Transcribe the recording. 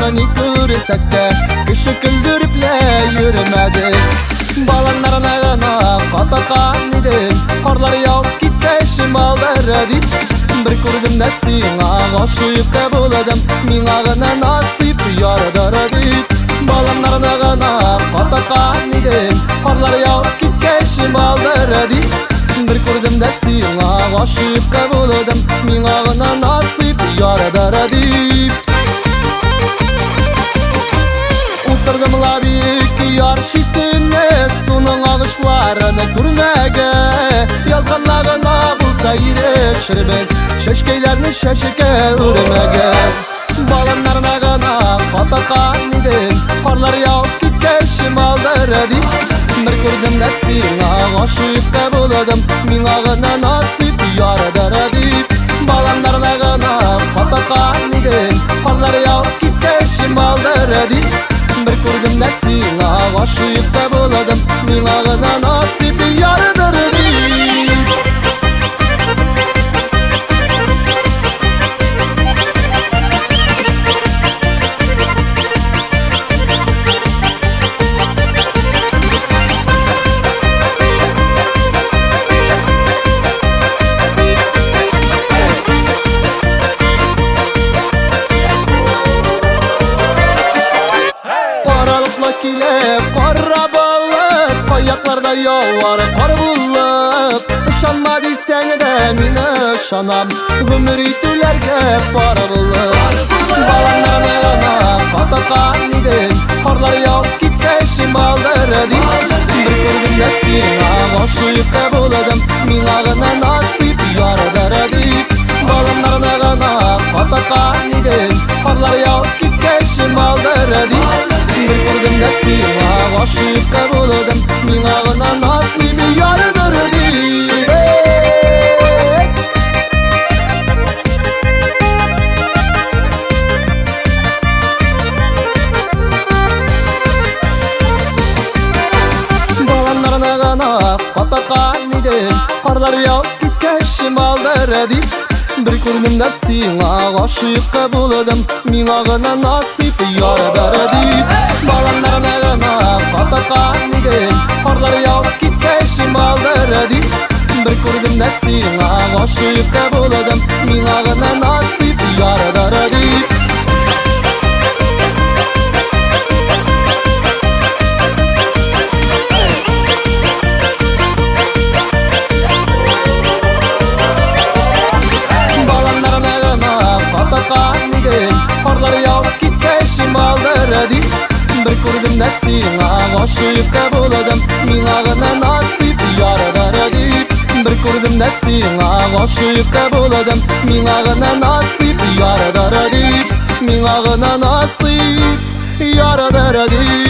Yağını görsek de kişi güldürüple yürümedik. Balanlarına kapakan idim, karlar yağıp gitke şimallara dip. Bir kurdum da sina aşık da buladım, min ağına nasip yaradır dip. Balanlarına kapakan idim, karlar yağıp gitke şimallara dip. Bir kurdum da sina aşık da buladım, min ağına nasip yaradır dip. Oturdum la büyük yar şiddine, sunun ağışlarını görmege. Yazganlarına bulsa ireşir biz, şeşkeylerini şeşike örmege. Balanlarına gana papakan idim, karlar yağıp gitke şimaldır dip. Bir kurdum da sina aşık da buladım, min ağına nasip yaradır dip. Balanlarına gana papakan idim, karlar yağıp gitke şimaldır dip. Bir kurdum da sina aşık da buladım, min ağına nasip yaradır dip. Kara balık ayaklarda yağar kar bulup. Işanma diysen de mine ışanam, ömür itülerge para bulup. Balanlarına kapakan idim, karlar yağıp gitke şimaldır dip. Bir kurdum da sina aşık da buladım, min ağına nasip yaradır dip. Balanlarına kapakan idim, karlar yağıp gitke şimaldır dip. Bir kurdum da sina aşık da buladım, min ağına nasip yaradır dip. Balanlarına gana kapakan idim, karlar yağıp gitke şimaldır dip. Bir kurdum da sina aşık da buladım, min ağına nasip yaradır dip. Balanlarına gana kapakan idim, karlar yağıp gitke şimaldır dip. Bir kurdum da sina aşık da buladım, min ağına nasip yaradır dip. Karlar yağıp gitke şimaldır dip. Bir kurdum da sina aşık da buladım, min ağına nasip yaradır dip. Bir kurdum da sina aşık da buladım, min ağına nasip yaradır dip. Min ağına nasip yaradır dip.